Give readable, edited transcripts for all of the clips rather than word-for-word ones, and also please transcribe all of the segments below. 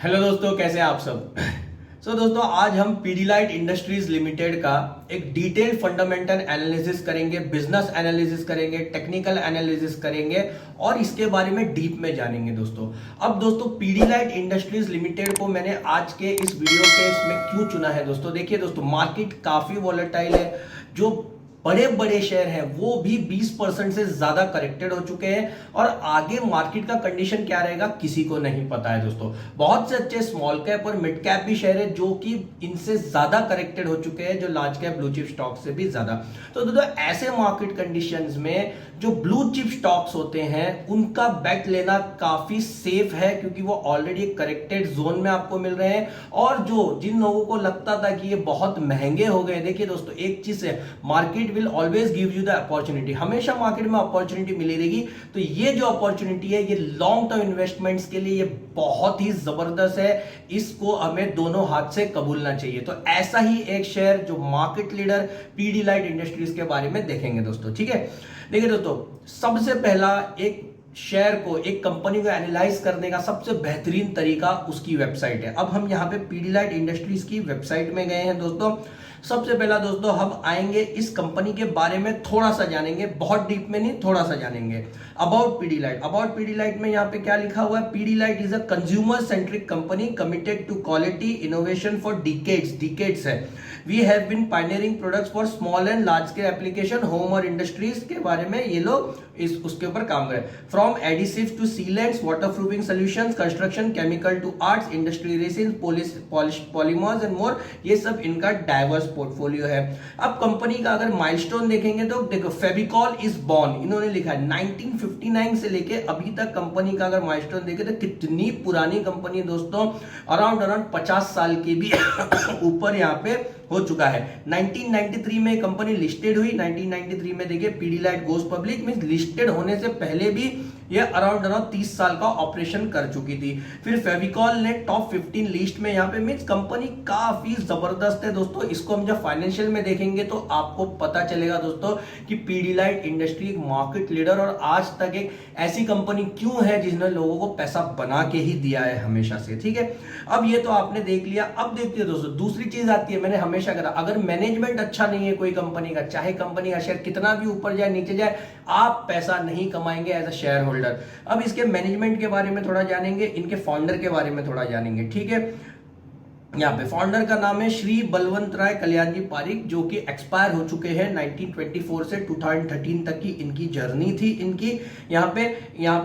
Hello दोस्तों, कैसे हैं आप सब। दोस्तों, आज हम पीडीलाइट इंडस्ट्रीज लिमिटेड का एक डिटेल फंडामेंटल एनालिसिस करेंगे, बिजनेस एनालिसिस करेंगे, टेक्निकल एनालिसिस करेंगे और इसके बारे में डीप में जानेंगे दोस्तों। अब दोस्तों, पीडीलाइट इंडस्ट्रीज लिमिटेड को मैंने आज के इस वीडियो के इसमें क्यों चुना है दोस्तों। देखिए दोस्तों, मार्केट काफी वॉलेटाइल है। जो बड़े बड़े शेयर हैं वो भी 20% से ज्यादा करेक्टेड हो चुके हैं और आगे मार्केट का कंडीशन क्या रहेगा किसी को नहीं पता है दोस्तों। बहुत से अच्छे स्मॉल कैप और मिड कैप भी शेयर है जो कि इनसे ज्यादा करेक्टेड हो चुके हैं, जो large cap blue chip stock से भी ज्यादा। तो दोस्तों, ऐसे मार्केट कंडीशंस में जो ब्लू चिप स्टॉक्स होते हैं उनका बेट लेना काफी सेफ है, क्योंकि वो ऑलरेडी करेक्टेड जोन में आपको मिल रहे हैं। और जो जिन लोगों को लगता था कि ये बहुत महंगे हो गए, देखिए दोस्तों, एक चीज है, market will always give you the opportunity. हमेशा मार्केट में अपॉर्चुनिटी मिली रहेगी। तो ये जो अपॉर्चुनिटी है, ये लॉन्ग टर्म इन्वेस्टमेंट्स के लिए ये बहुत ही जबरदस्त है। इसको हमें दोनों हाथ से कबूलना चाहिए। तो ऐसा ही एक शेयर जो मार्केट लीडर पीडीलाइट इंडस्ट्रीज के बारे में देखेंगे दोस्तों, ठीक है। देखिए दोस्तों, सबसे पहला एक शेयर को, एक कंपनी को एनालाइज करने का सबसे बेहतरीन तरीका उसकी वेबसाइट है। अब हम यहां पे पीडीलाइट इंडस्ट्रीज की वेबसाइट में गए हैं दोस्तों। सबसे पहला दोस्तों, हम आएंगे इस कंपनी के बारे में थोड़ा सा जानेंगे, बहुत डीप में नहीं, थोड़ा सा जानेंगे। अबाउट पीडीलाइट। अबाउट पीडीलाइट में यहाँ पे क्या लिखा हुआ है, Pidilite is a consumer centric company committed to quality innovation for decades है। We have been pioneering products for small and large scale application, home और इंडस्ट्रीज के बारे में ये लोग उसके ऊपर काम करें। From adhesive to sealants, waterproofing solutions, construction, chemical to arts, industry resin, polymers and more, ये सब इनका डाइवर्स पोर्टफोलियो है। अब कंपनी का अगर माइलस्टोन देखेंगे तो देखो, फेविकॉल इज बॉर्न इन्होंने लिखा है 1959 से लेके अभी तक कंपनी का अगर माइलस्टोन देखे तो कितनी पुरानी कंपनी दोस्तों, अराउंड 50 साल के भी ऊपर यहाँ पे हो चुका है। 1993 में कंपनी लिस्टेड हुई। 1993 में देखिए Pidilite goes public, means listed होने से पहले भी ये अराउंड 30 साल का ऑपरेशन कर चुकी थी। फिर फेविकॉल ने टॉप 15 लिस्ट में यहाँ पे, मींस कंपनी काफी जबरदस्त है दोस्तों। इसको हम जब फाइनेंशियल में देखेंगे तो आपको पता चलेगा दोस्तों कि पीडीलाइट इंडस्ट्री एक मार्केट लीडर और आज तक एक ऐसी कंपनी क्यों है जिसने लोगों को पैसा बना के ही दिया है हमेशा से, ठीक है। अब ये तो आपने देख लिया। अब देखिए दोस्तों, दूसरी चीज आती है, मैंने हमेशा कहा अगर मैनेजमेंट अच्छा नहीं है कोई कंपनी का, चाहे कंपनी का शेयर कितना भी ऊपर जाए नीचे जाए, आप पैसा नहीं कमाएंगे एज अ शेयर होल्डर। अब इसके मैनेजमेंट के बारे में थोड़ा जानेंगे, इनके फाउंडर के बारे में थोड़ा जानेंगे, ठीक है। यहाँ पे फाउंडर का नाम है श्री बलवंत राय कल्याण जी पारिक, जो कि एक्सपायर हो चुके हैं। 1924 से 2013 तक की इनकी जर्नी थी इनकी। यहाँ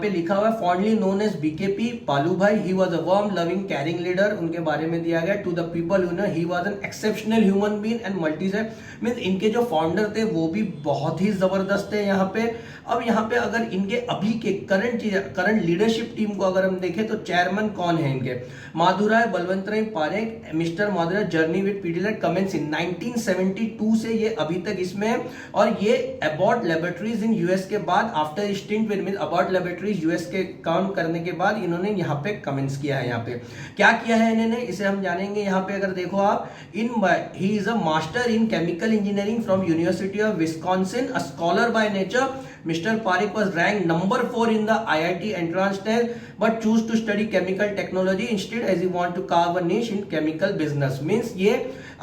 पे लिखा हुआ है, fondly known as BKP Palu Bhai, he was a warm loving caring leader, उनके बारे में दिया गया। To the people you know, he was an exceptional human being and multiset, means इनके जो फाउंडर थे वो भी बहुत ही जबरदस्त है यहाँ पे। अब यहाँ पे अगर इनके अभी के करंट लीडरशिप टीम को अगर हम देखें तो चेयरमैन कौन है इनके, Madhurai Balvant Rai Parekh. Mister Madhurai journey with Pidilite commenced in 1972 से ये अभी तक इसमें है। और ये अबॉट लेबोरेटरीज इन यूएस के बाद, after stint with Abbott laboratories US के काम करने के बाद इन्होंने यहाँ पे कमेंट्स किया है। यहाँ पे क्या किया है इन्होंने, इसे हम जानेंगे। यहाँ पे अगर देखो आप, ही is a master in chemical engineering from university of Wisconsin, a scholar by nature. Mr. Parekh was ranked number 4 in the IIT entrance test, but choose to study chemical technology instead as he want to carve a niche in chemical business. Means ये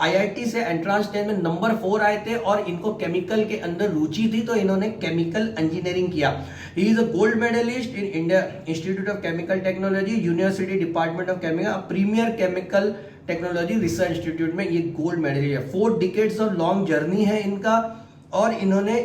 IIT से entrance test में number 4 आए थे और इनको chemical के अंदर रुचि थी, तो इन्होंने केमिकल इंजीनियरिंग किया। He is a gold medalist in India institute of chemical technology, university department of chemical, premier chemical technology research institute में ये गोल्ड मेडलिस्ट है। 4 डिकेड्स ऑफ लॉन्ग जर्नी है इनका। और इन्होंने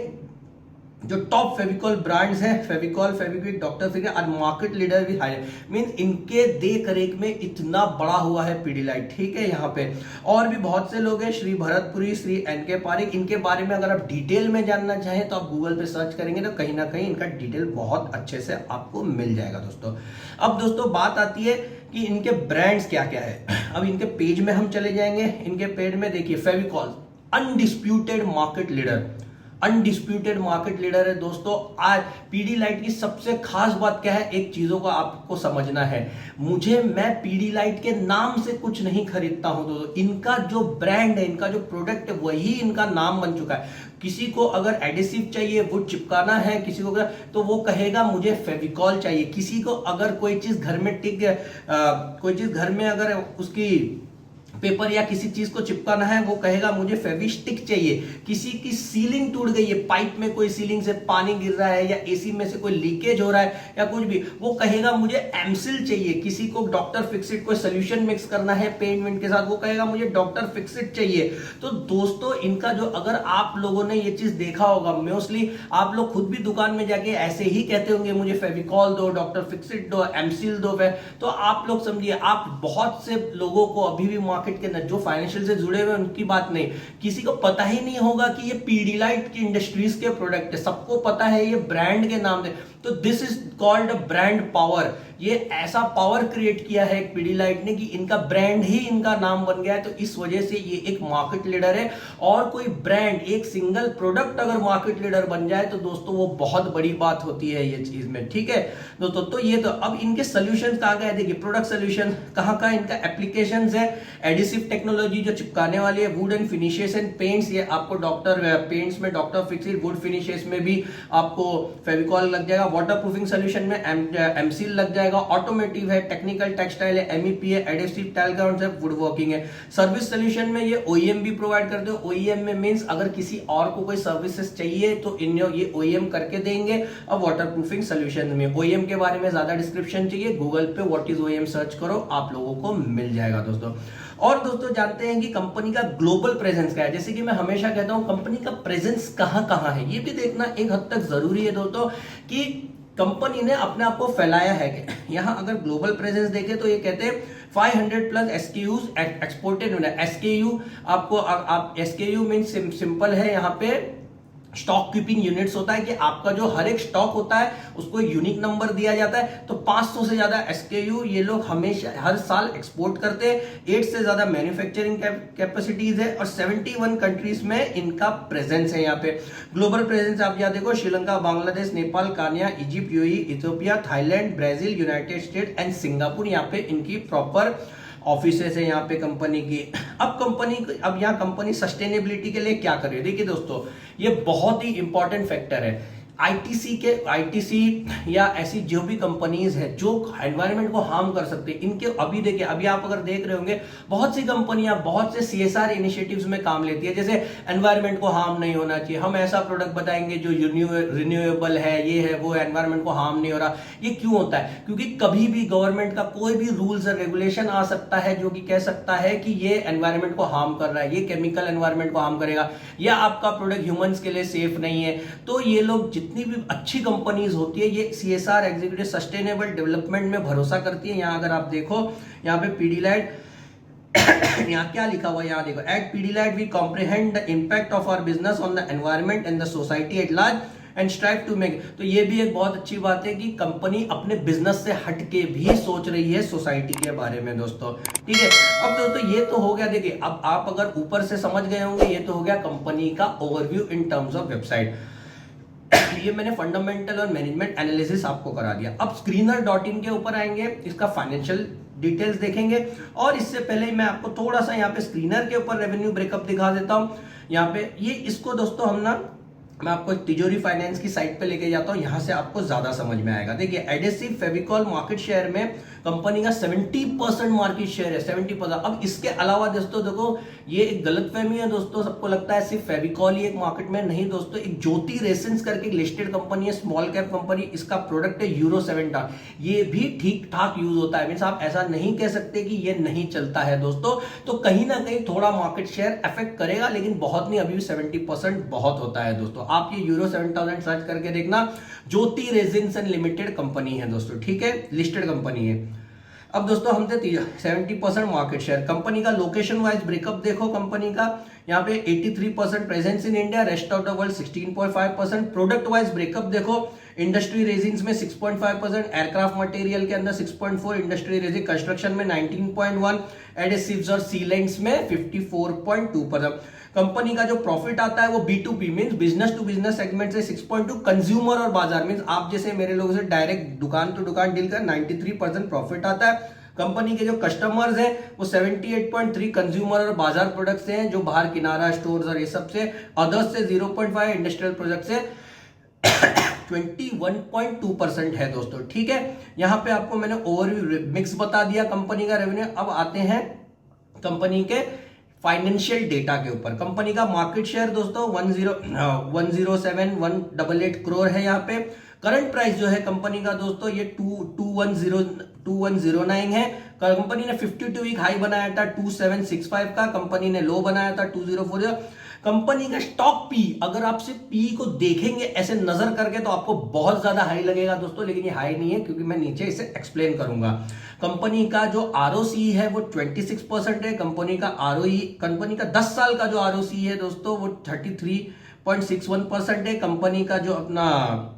जो टॉप फेविकॉल ब्रांड्स हैं, फेविकॉल, फेविक्विक, डॉक्टर फिगर और मार्केट लीडर भी हाई, मींस इनके देख रेख में इतना बड़ा हुआ है पीडीलाइट, ठीक है। यहाँ पे और भी बहुत से लोग हैं, श्री भरतपुरी, श्री एनके पारिक। इनके बारे में अगर आप डिटेल में जानना चाहें तो आप गूगल पे सर्च करेंगे तो कहीं ना कहीं इनका डिटेल बहुत अच्छे से आपको मिल जाएगा दोस्तों। अब दोस्तों बात आती है कि इनके ब्रांड्स क्या क्या है। अब इनके पेज में हम चले जाएंगे। इनके पेज में देखिए, Fevicol undisputed market leader, undisputed market leader है दोस्तों। आज पीडीलाइट की सबसे खास बात क्या है, एक चीजों को आपको समझना है। मैं पीडीलाइट के नाम से कुछ नहीं खरीदता हूं दोस्तों, इनका जो ब्रांड है, इनका जो प्रोडक्ट है, वही इनका नाम बन चुका है। किसी को अगर एडिसिव चाहिए, वुड चिपकाना है किसी को, तो वो कहेगा मुझे फेविकॉल चाहिए। किसी को अगर कोई चीज घर में कोई चीज घर में अगर उसकी पेपर या किसी चीज को चिपकाना है, वो कहेगा मुझे फेविस्टिक चाहिए। किसी की सीलिंग टूट गई है, पाइप में कोई सीलिंग से पानी गिर रहा है, या एसी में से कोई लीकेज हो रहा है या कुछ भी, वो कहेगा मुझे एमसिल चाहिए। किसी को डॉक्टर फिक्सिट कोई सोल्यूशन मिक्स करना है पेंट वेंट के साथ, वो कहेगा मुझे डॉक्टर फिक्सिट चाहिए। तो दोस्तों इनका जो, अगर आप लोगों ने ये चीज देखा होगा, मोस्टली आप लोग खुद भी दुकान में जाके ऐसे ही कहते होंगे मुझे फेविकॉल दो, डॉक्टर फिक्सिट दो, एमसिल दो। तो आप लोग समझिए, आप बहुत से लोगों को अभी भी मार्केट के अंदर जो फाइनेंशियल से जुड़े हुए उनकी बात नहीं, किसी को पता ही नहीं होगा कि ये पीडीलाइट की इंडस्ट्रीज के प्रोडक्ट है। सबको पता है ये ब्रांड के नाम से। तो this is called brand power. ये ऐसा पावर क्रिएट किया है पीडीलाइट ने कि इनका ब्रांड ही इनका नाम बन गया है। तो इस वजह से ये एक मार्केट लीडर है। और कोई ब्रांड, एक सिंगल प्रोडक्ट अगर मार्केट लीडर बन जाए तो दोस्तों वो बहुत बड़ी बात होती है ये चीज में, ठीक है दोस्तों। तो ये तो अब इनके सोल्यूशन कहाँ गए, देखिए प्रोडक्ट सोल्यूशन कहाँ इनका एप्लीकेशंस है। एडिसिव टेक्नोलॉजी जो चिपकाने वाली है, would and finishes and paints, ये आपको डॉक्टर पेंट्स में डॉक्टर फिक्सिट, वुड फिनिशेस में भी आपको फेविकॉल लग जाएगा। वाटर प्रूफिंग सोल्यूशन में एमसील लग जाएगा। ऑटोमेटिव है, टेक्निकल टेक्सटाइल है, एमईपी है, एडिसिव टाइल ग्राउंड है, वुड वर्किंग है। सर्विस सोल्यूशन में ये ओईएम भी प्रोवाइड करते हो। ओईएम में मींस अगर किसी और को कोई सर्विसेज चाहिए तो इन ये ओईएम करके देंगे। अब वाटर प्रूफिंग सोल्यूशन में ओईएम के बारे में ज्यादा डिस्क्रिप्शन चाहिए, गूगल पे व्हाट इज ओईएम सर्च करो, आप लोगों को मिल जाएगा दोस्तों। और दोस्तों जानते हैं कि कंपनी का ग्लोबल प्रेजेंस क्या है। जैसे कि मैं हमेशा कहता हूं कंपनी का प्रेजेंस कहां है, ये भी देखना एक हद तक जरूरी है दोस्तों, कि कंपनी ने अपने आप को फैलाया है कि यहां अगर ग्लोबल प्रेजेंस देखें तो ये कहते हैं 500 प्लस एसकेयूज एक्सपोर्टेड। एसकेयू आपको, आप एसकेयू मींस सिंपल है, यहां पे स्टॉक कीपिंग यूनिट्स होता है कि आपका जो हर एक स्टॉक होता है उसको एक यूनिक नंबर दिया जाता है। तो 500 से ज्यादा एसकेयू ये लोग हमेशा हर साल एक्सपोर्ट करते हैं। 8 से ज्यादा मैन्युफैक्चरिंग कैपेसिटीज है और 71 कंट्रीज में इनका प्रेजेंस है। यहाँ पे ग्लोबल प्रेजेंस आप यहाँ देखो, Sri Lanka, Bangladesh, Nepal, कान्या, Egypt, UAE, Ethiopia, Thailand, Brazil, United state and Singapore, यहाँ पे इनकी प्रॉपर ऑफिसेस है यहाँ पे कंपनी की। अब यहाँ कंपनी सस्टेनेबिलिटी के लिए क्या कर रही है, देखिए दोस्तों ये बहुत ही इंपॉर्टेंट फैक्टर है। आईटीसी या ऐसी जो भी कंपनीज है जो एनवायरनमेंट को हार्म कर सकते हैं, इनके अभी देखिए, अभी आप अगर देख रहे होंगे बहुत सी कंपनियां बहुत से सीएसआर इनिशिएटिव्स में काम लेती है। जैसे एनवायरनमेंट को हार्म नहीं होना चाहिए, हम ऐसा प्रोडक्ट बताएंगे जो रिन्यूएबल है, ये है वो, एनवायरनमेंट को हार्म नहीं हो रहा। ये क्यों होता है? क्योंकि कभी भी गवर्नमेंट का कोई भी रूल्स और रेगुलेशन आ सकता है जो कि कह सकता है कि ये एनवायरनमेंट को हार्म कर रहा है, ये केमिकल एनवायरनमेंट को हार्म करेगा, या आपका प्रोडक्ट ह्यूमंस के लिए सेफ नहीं है। तो ये लोग, जितनी भी अच्छी कंपनीज होती है, ये सीएसआर एग्जीक्यूटिव सस्टेनेबल डेवलपमेंट में भरोसा करती है। यहां अगर आप देखो, यहाँ पे पीडीलाइट यहाँ क्या लिखा हुआ है, यहाँ देखो, at Pidilite we comprehend the impact of our business on the environment and the society at large and strive to make. तो ये भी एक बहुत अच्छी बात है कि कंपनी अपने बिजनेस से हटके भी सोच रही है सोसाइटी के बारे में दोस्तों, ठीक है। अब दोस्तों ये तो हो गया, देखिए अब आप अगर ऊपर से समझ गए होंगे, ये तो हो गया कंपनी का overview in terms of website. ये मैंने फंडामेंटल और मैनेजमेंट एनालिसिस आपको करा दिया। अब स्क्रीनर.इन के ऊपर आएंगे, इसका फाइनेंशियल डिटेल्स देखेंगे। और इससे पहले मैं आपको थोड़ा सा यहाँ पे स्क्रीनर के ऊपर रेवेन्यू ब्रेकअप दिखा देता हूं। यहाँ पे ये इसको दोस्तों मैं आपको तिजोरी फाइनेंस की साइट पे लेके जाता हूं, यहां से आपको ज्यादा समझ में आएगा। देखिए एडेसिव फेविकॉल मार्केट शेयर में कंपनी का 70% मार्केट शेयर है, 70%। अब इसके अलावा दोस्तों देखो, ये एक गलतफहमी है दोस्तों, सबको लगता है सिर्फ फेविकॉल ही एक मार्केट में, नहीं दोस्तों। एक ज्योति रेसिन्स करके लिस्टेड कंपनी है, स्मॉल कैप कंपनी, इसका प्रोडक्ट है यूरो 7 टॉन। ये भी ठीक ठाक यूज होता है, मींस आप ऐसा नहीं कह सकते कि ये नहीं चलता है दोस्तों। तो कहीं ना कहीं थोड़ा मार्केट शेयर अफेक्ट करेगा, लेकिन बहुत नहीं, अभी भी 70% बहुत होता है दोस्तों। आप ये यूरो 7000 सर्च करके देखना, ज्योति रेजिन्स एंड लिमिटेड कंपनी है दोस्तों, ठीक है, लिस्टेड कंपनी है। अब दोस्तों हम थे 70% मार्केट शेयर। कंपनी का लोकेशन वाइज ब्रेकअप देखो, कंपनी का यहाँ पे 83% presence in India, rest of the world 16.5%। Product wise breakup देखो, इंडस्ट्री रेजिन्स में 6.5%, एयरक्राफ्ट मटेरियल के अंदर 6.4%, इंडस्ट्री रेजिन कंस्ट्रक्शन में 19.1%, एडेसिव्स और सीलेंट्स में 54.2%। कंपनी का जो प्रॉफिट आता है वो B2B means business to business segment से 6.2%, कंज्यूमर और बाजार मींस आप जैसे मेरे लोगों से डायरेक्ट दुकान टू दुकान डील कर 93% प्रॉफिट आता है। कंपनी के जो कस्टमर्स हैं वो 78.3 कंज्यूमर और बाजार प्रोडक्ट से हैं, जो बाहर किनारा स्टोर्स और ये सब से, अदर्स से 0.5, इंडस्ट्रियल प्रोडक्ट से 21.2% है दोस्तों। ठीक है, यहां पे आपको मैंने ओवरव्यू मिक्स बता दिया कंपनी का रेवेन्यू। अब आते हैं कंपनी के फाइनेंशियल डेटा के ऊपर। कंपनी का मार्केट शेयर दोस्तों 107,188 करोड़ है। यहाँ पे करंट प्राइस जो है कंपनी का दोस्तों ये 2109 है। कंपनी ने 52 वीक हाई बनाया था 2765 का, कंपनी ने लो बनाया था 2040। कंपनी का स्टॉक पी, अगर आप सिर्फ पी को देखेंगे ऐसे नजर करके तो आपको बहुत ज्यादा हाई लगेगा दोस्तों, लेकिन ये हाई नहीं है क्योंकि मैं नीचे इसे एक्सप्लेन करूंगा। कंपनी का जो आरओसी है वो 26% है। कंपनी का आरओई, कंपनी का 10 साल का जो आरओसी है दोस्तों वो 33.61% है। कंपनी का जो अपना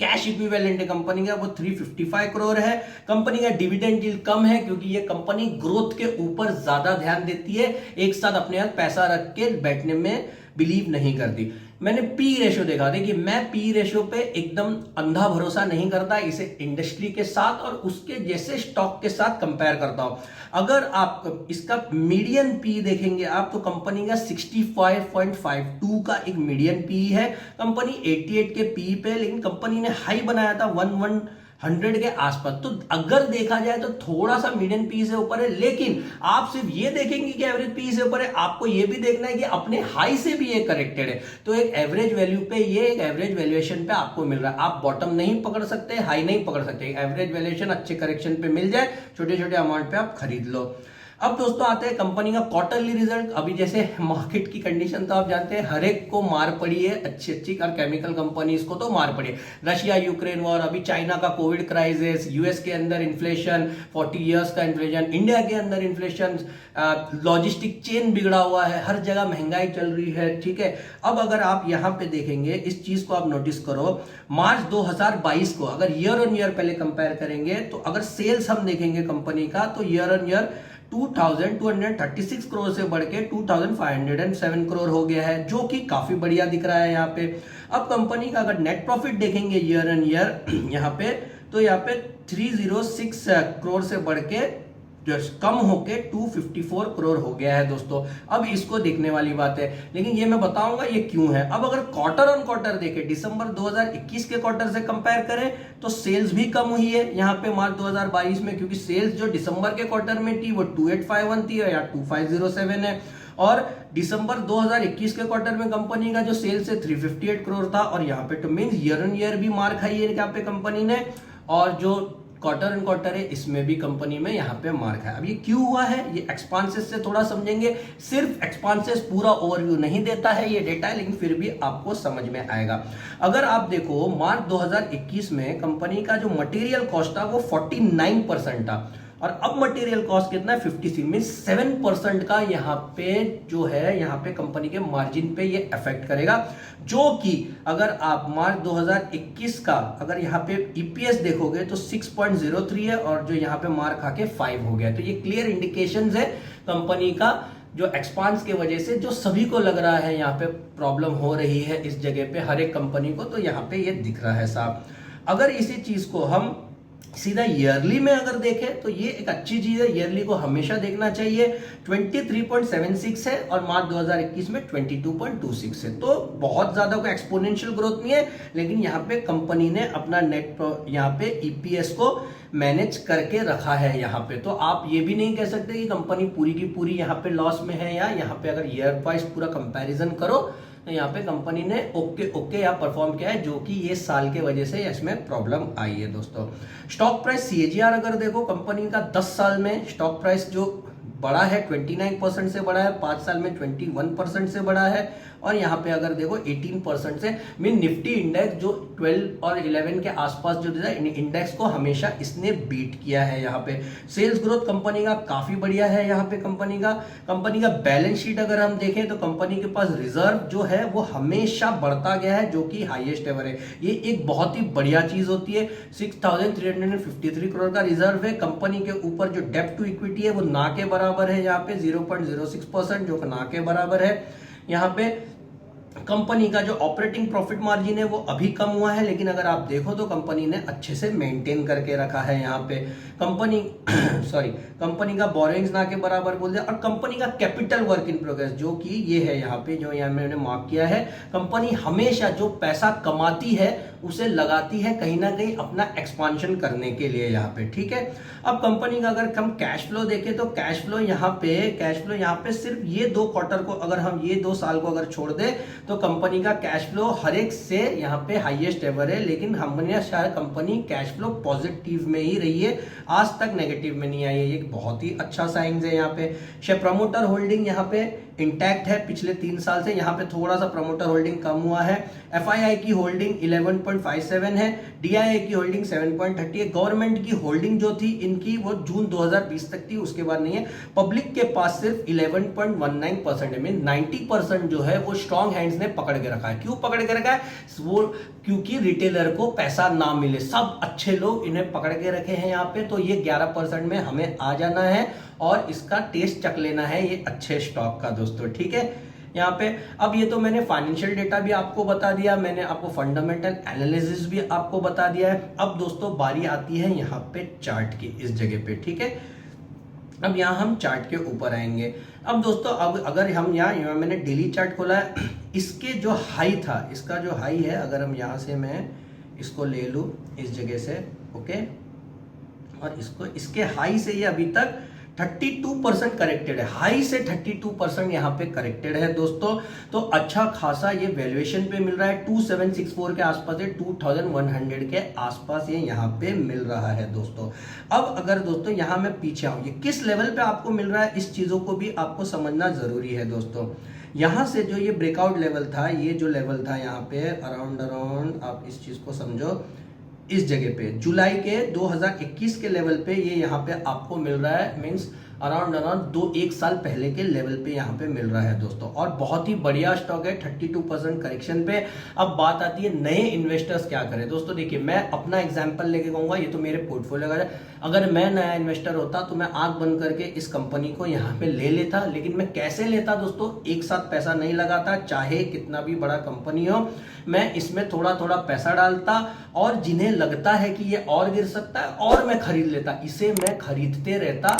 कैश इक्विवेलेंट है कंपनी का वो 355 करोड़ है। कंपनी का डिविडेंड यील्ड कम है क्योंकि ये कंपनी ग्रोथ के ऊपर ज्यादा ध्यान देती है, एक साथ अपने यहाँ पैसा रख के बैठने में बिलीव नहीं करती। मैंने पी रेशियो देखा, देखिए मैं पी रेशियो पे एकदम अंधा भरोसा नहीं करता, इसे इंडस्ट्री के साथ और उसके जैसे स्टॉक के साथ कंपेयर करता हूं। अगर आप इसका मीडियन पी देखेंगे आप तो कंपनी का 65.52 का एक मीडियन पी है। कंपनी 88 के पी पे, लेकिन कंपनी ने हाई बनाया था 100 के आसपास। तो अगर देखा जाए तो थोड़ा सा मीडियन पी से ऊपर है, लेकिन आप सिर्फ ये देखेंगे कि एवरेज पी से ऊपर है, आपको ये भी देखना है कि अपने हाई से भी ये करेक्टेड है। तो एक एवरेज वैल्यू पे, ये एक एवरेज वैल्यूएशन पे आपको मिल रहा है। आप बॉटम नहीं पकड़ सकते, हाई नहीं पकड़ सकते, एवरेज वैल्यूएशन अच्छे करेक्शन पे मिल जाए, छोटे छोटे अमाउंट पे आप खरीद लो। अब दोस्तों आते हैं कंपनी का क्वार्टरली रिजल्ट। अभी जैसे मार्केट की कंडीशन तो आप जानते हैं, हर एक को मार पड़ी है, अच्छी अच्छी और केमिकल कंपनीज को तो मार पड़ी है। रशिया यूक्रेन वॉर, अभी चाइना का कोविड क्राइसिस, यूएस के अंदर इन्फ्लेशन, 40 इयर्स का इन्फ्लेशन, इंडिया के अंदर इन्फ्लेशन, लॉजिस्टिक चेन बिगड़ा हुआ है, हर जगह महंगाई चल रही है। ठीक है, अब अगर आप यहाँ पे देखेंगे इस चीज को आप नोटिस करो, मार्च 2022 को अगर ईयर ऑन ईयर पहले कंपेयर करेंगे तो अगर सेल्स हम देखेंगे कंपनी का तो ईयर ऑन ईयर 2236 करोड़ से बढ़ के 2507 करोड़ हो गया है, जो कि काफी बढ़िया दिख रहा है यहाँ पे। अब कंपनी का अगर नेट प्रॉफिट देखेंगे ईयर ऑन ईयर यहाँ पे, तो यहाँ पे 306 करोड़ से बढ़ के जो कम होके 254 करोड़ हो गया है दोस्तों। अब इसको देखने वाली बात है, लेकिन ये मैं बताऊंगा ये क्यों है। अब अगर क्वार्टर ऑन क्वार्टर देखें, दिसंबर 2021 के क्वार्टर से कंपेयर करें तो सेल्स भी कम हुई है यहाँ पे मार्च 2022 में, क्योंकि सेल्स जो दिसंबर के क्वार्टर में थी वो 2851 थी और यहाँ 2507 है। और दिसंबर 2021 के क्वार्टर में कंपनी का जो सेल्स है 358 करोड़ था, और यहाँ पे तो मींस ईयर ऑन ईयर भी मार खाई है यहाँ पे कंपनी ने, और जो क्वार्टर एंड क्वार्टर है इसमें भी कंपनी में यहाँ पे मार्क है। अब ये क्यों हुआ है, ये एक्सपांसेस से थोड़ा समझेंगे। सिर्फ एक्सपांसेस पूरा ओवरव्यू नहीं देता है ये डेटा, लेकिन फिर भी आपको समझ में आएगा। अगर आप देखो मार्च 2021 में कंपनी का जो मटेरियल कॉस्ट था वो 49% था, और अब मटेरियल कॉस्ट कितना है 56, मीन 7% का यहाँ पे जो है यहाँ पे कंपनी के मार्जिन पे ये अफेक्ट करेगा, जो कि अगर आप मार्च 2021 का अगर यहाँ पे ईपीएस देखोगे तो 6.03 है, और जो यहाँ पे मार खा के 5 हो गया। तो ये क्लियर इंडिकेशन है कंपनी का जो एक्सपांस के वजह से, जो सभी को लग रहा है यहाँ पे प्रॉब्लम हो रही है इस जगह पे हर एक कंपनी को, तो यहाँ पे ये दिख रहा है साहब। अगर इसी चीज को हम सीधा ईयरली में अगर देखें तो ये एक अच्छी चीज है, ईयरली को हमेशा देखना चाहिए। 23.76 है और मार्च 2021 में 22.26 है, तो बहुत ज्यादा कोई एक्सपोनेंशियल ग्रोथ नहीं है, लेकिन यहाँ पे कंपनी ने अपना नेट यहाँ पे ईपीएस को मैनेज करके रखा है यहाँ पे। तो आप ये भी नहीं कह सकते कि कंपनी पूरी की पूरी यहाँ पे लॉस में है, या यहाँ पे अगर ईयर वाइज पूरा कंपैरिजन करो तो यहाँ पे कंपनी ने ओके यहाँ परफॉर्म किया है, जो कि ये साल के वजह से इसमें प्रॉब्लम आई है दोस्तों। स्टॉक प्राइस सीएजीआर अगर देखो कंपनी का 10 साल में स्टॉक प्राइस जो बड़ा है 29% से बड़ा है, 5 साल में 21% से बड़ा है, और यहाँ पे अगर देखो 18% से, मीन निफ्टी इंडेक्स जो 12 और 11 के आसपास जो इंडेक्स को हमेशा इसने बीट किया है। यहाँ पे सेल्स ग्रोथ कंपनी का काफी बढ़िया है। यहाँ पे कंपनी का बैलेंस शीट अगर हम देखें तो कंपनी के पास रिजर्व जो है वो हमेशा बढ़ता गया है, जो कि हाईएस्ट एवर है। ये एक बहुत ही बढ़िया चीज होती है। 6,353 करोड़ का रिजर्व है। कंपनी के ऊपर जो डेब्ट टू इक्विटी है वो ना के बराबर है, यहाँ पे 0.06%, जो ना के बराबर है। यहाँ पे कंपनी का जो ऑपरेटिंग प्रॉफिट मार्जिन है वो अभी कम हुआ है, लेकिन अगर आप देखो तो कंपनी ने अच्छे से मेंटेन करके रखा है यहाँ पे। कंपनी कंपनी का बोरोइंग्स ना के बराबर बोल दिया, और कंपनी का कैपिटल वर्क इन प्रोग्रेस जो कि ये है यहाँ पे, जो यहाँ मैंने मार्क किया है, कंपनी हमेशा जो पैसा कमाती है उसे लगाती है कहीं ना कहीं अपना एक्सपांशन करने के लिए यहाँ पे, ठीक है। अब कंपनी का अगर हम कैश फ्लो देखें तो कैश फ्लो यहाँ पे सिर्फ ये 2 क्वार्टर को, अगर हम ये 2 साल को अगर छोड़ दे तो कंपनी का कैश फ्लो हर एक से यहाँ पे हाईएस्ट एवर है, लेकिन हमने शायद कंपनी कैश फ्लो पॉजिटिव में ही रही है, आज तक नेगेटिव में नहीं आई है। ये बहुत ही अच्छा साइंस है यहाँ पे। शेयर प्रमोटर होल्डिंग यहाँ पे इंटैक्ट है पिछले 3 साल से, यहाँ पे थोड़ा सा प्रमोटर होल्डिंग कम हुआ है। एफआईआई की होल्डिंग 11.57 है, डीआईआई की होल्डिंग 7.30 है। गवर्नमेंट की होल्डिंग जो थी इनकी वो जून 2020 तक थी, उसके बाद नहीं है। पब्लिक के पास सिर्फ 11.19% है, मीन 90% जो है वो स्ट्रॉन्ग हैंड्स ने पकड़ के रखा है। क्यों पकड़ के रखा है वो? क्योंकि रिटेलर को पैसा ना मिले, सब अच्छे लोग इन्हें पकड़ के रखे हैं यहाँ पे। तो ये 11% में हमें आ जाना है और इसका टेस्ट चख लेना है ये अच्छे स्टॉक का दोस्तों, ठीक है। यहाँ पे अब ये तो मैंने फाइनेंशियल डेटा भी आपको बता दिया, मैंने आपको फंडामेंटल एनालिसिस भी आपको बता दिया है। अब दोस्तों बारी आती है यहाँ पे चार्ट की, इस जगह पे, ठीक है। अब यहाँ हम चार्ट के ऊपर आएंगे। अब दोस्तों अब अगर हम यहाँ मैंने डेली चार्ट खोला है, इसके जो हाई था, इसका जो हाई है, अगर हम यहाँ से मैं इसको ले लूँ इस जगह से, ओके, और इसको इसके हाई से ये अभी तक 32% करेक्टेड है, हाई से 32% यहाँ पे करेक्टेड है दोस्तों। तो अच्छा खासा ये वैल्यूएशन पे मिल रहा है, 2764 के आसपास है, 2100 के आसपास ये यहाँ पे मिल रहा है दोस्तों। अब अगर दोस्तों यहाँ मैं पीछे आऊँ, ये किस लेवल पे आपको मिल रहा है, इस चीजों को भी आपको समझना जरूरी है दोस्तों। यहाँ से जो ये ब्रेकआउट लेवल था, ये जो लेवल था यहाँ पे अराउंड आप इस चीज को समझो, इस जगह पे जुलाई के 2021 के लेवल पे ये यहाँ पे आपको मिल रहा है, मींस अराउंड 1 साल पहले के लेवल पे यहाँ पे मिल रहा है दोस्तों। और बहुत ही बढ़िया स्टॉक है 32% करेक्शन पे। अब बात आती है नए इन्वेस्टर्स क्या करें दोस्तों। देखिए मैं अपना एग्जांपल लेके कहूंगा, ये तो मेरे पोर्टफोलियो का है। अगर मैं नया इन्वेस्टर होता तो मैं आंख बंद करके इस कंपनी को यहाँ पे ले लेता, लेकिन मैं कैसे लेता दोस्तों, एक साथ पैसा नहीं लगाता, चाहे कितना भी बड़ा कंपनी हो, मैं इसमें थोड़ा थोड़ा पैसा डालता, और जिन्हें लगता है कि ये और गिर सकता है और मैं खरीद लेता, इसे मैं खरीदते रहता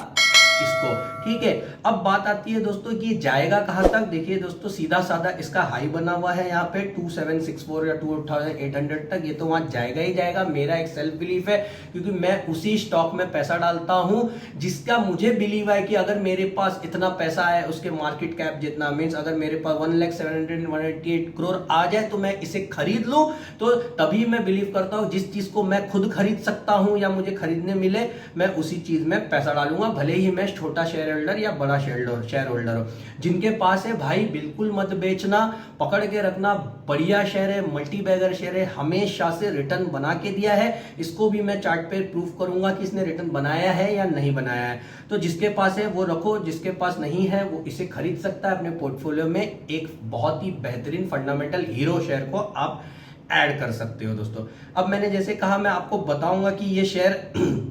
इसको, ठीक है। अब बात आती है दोस्तों कि ये जाएगा कहां तक। देखिए दोस्तों सीधा साधा इसका हाई बना हुआ है यहाँ पे 2764 या 2800 तक, ये तो वहां जाएगा ही जाएगा, मेरा एक सेल्फ बिलीफ है, क्योंकि मैं उसी स्टॉक में पैसा डालता हूं जिसका मुझे बिलीव है कि अगर मेरे पास इतना पैसा है, उसके मार्केट कैप जितना, मीन्स अगर मेरे पास 1,788 करोड़ आ जाए तो मैं इसे खरीद लूं, तो तभी मैं बिलीव करता हूं जिस चीज को मैं खुद खरीद सकता हूं या मुझे खरीदने मिले, मैं उसी चीज में पैसा डालूंगा, भले ही मैं छोटा शेयर होल्डर या बड़ा शेयर होल्डर हो। जिनके पास है भाई बिल्कुल मत बेचना, पकड़ के रखना, बढ़िया शेयर है, मल्टी बैगर शेयर है, हमेशा से रिटर्न बना के दिया है। इसको भी मैं चार्ट पे प्रूफ करूंगा कि इसने रिटर्न बनाया है या नहीं बनाया है। तो जिसके पास है वो रखो, जिसके पास नहीं है वो इसे खरीद सकता है अपने पोर्टफोलियो में। एक बहुत ही बेहतरीन फंडामेंटल हीरो शेयर को आप ऐड कर सकते हो दोस्तों। अब मैंने जैसे कहा, मैं आपको बताऊंगा कि ये शेयर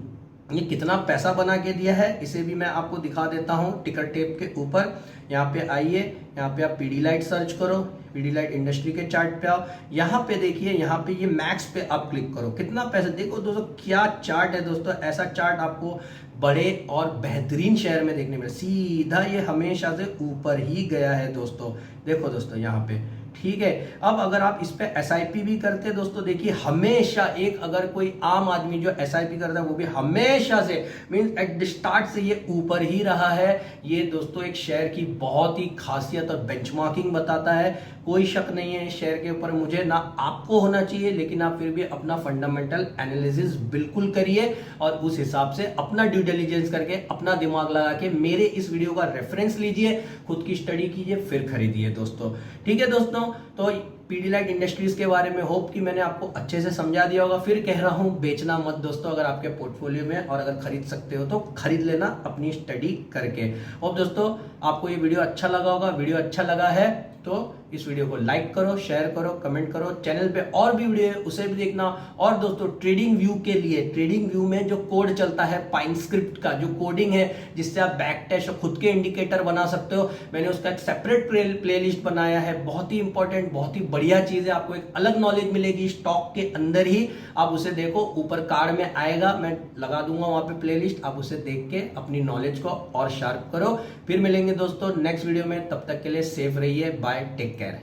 ये कितना पैसा बना के दिया है, इसे भी मैं आपको दिखा देता हूं टिकर टेप के ऊपर। यहाँ पे आइए, यहाँ पे आप पीडीलाइट सर्च करो, पीडीलाइट इंडस्ट्री के चार्ट पे आओ, यहाँ पे देखिए, यहाँ पे ये मैक्स पे आप क्लिक करो, कितना पैसा देखो दोस्तों, क्या चार्ट है दोस्तों। ऐसा चार्ट आपको बड़े और बेहतरीन शेयर में देखने मिले, सीधा ये हमेशा से ऊपर ही गया है दोस्तों। देखो दोस्तों यहाँ पे, ठीक है। अब अगर आप इस पे एसआईपी भी करते हैं दोस्तों, देखिए हमेशा एक अगर कोई आम आदमी जो एसआईपी करता है वो भी हमेशा से मींस एट द स्टार्ट से ये ऊपर ही रहा है। ये दोस्तों एक शेयर की बहुत ही खासियत और बेंचमार्किंग बताता है। कोई शक नहीं है इस शेयर के ऊपर, मुझे ना आपको होना चाहिए, लेकिन आप फिर भी अपना फंडामेंटल एनालिसिस बिल्कुल करिए और उस हिसाब से अपना ड्यू डिलिजेंस करके, अपना दिमाग लगा के मेरे इस वीडियो का रेफरेंस लीजिए, खुद की स्टडी कीजिए, फिर खरीदिए दोस्तों, ठीक है दोस्तों। तो पीडीलाइट इंडस्ट्रीज के बारे में होप कि मैंने आपको अच्छे से समझा दिया होगा। फिर कह रहा हूं, बेचना मत दोस्तों अगर आपके पोर्टफोलियो में, और अगर खरीद सकते हो तो खरीद लेना अपनी स्टडी करके। और दोस्तों आपको ये वीडियो अच्छा लगा होगा, वीडियो अच्छा लगा है तो इस वीडियो को लाइक करो, शेयर करो, कमेंट करो। चैनल पे और भी वीडियो है उसे भी देखना। और दोस्तों ट्रेडिंग व्यू के लिए, ट्रेडिंग व्यू में जो कोड चलता है पाइन स्क्रिप्ट का, जो कोडिंग है जिससे आप बैक टेस्ट और खुद के इंडिकेटर बना सकते हो, मैंने उसका एक सेपरेट प्लेलिस्ट बनाया है। बहुत ही इंपॉर्टेंट, बहुत ही बढ़िया चीज है, आपको एक अलग नॉलेज मिलेगी स्टॉक के अंदर ही। आप उसे देखो, ऊपर कार्ड में आएगा, मैं लगा दूंगा वहां पे प्लेलिस्ट, आप उसे देख के अपनी नॉलेज को और शार्प करो। फिर मिलेंगे दोस्तों नेक्स्ट वीडियो में, तब तक के लिए सेफ रहिए, बाय, टेक केयर।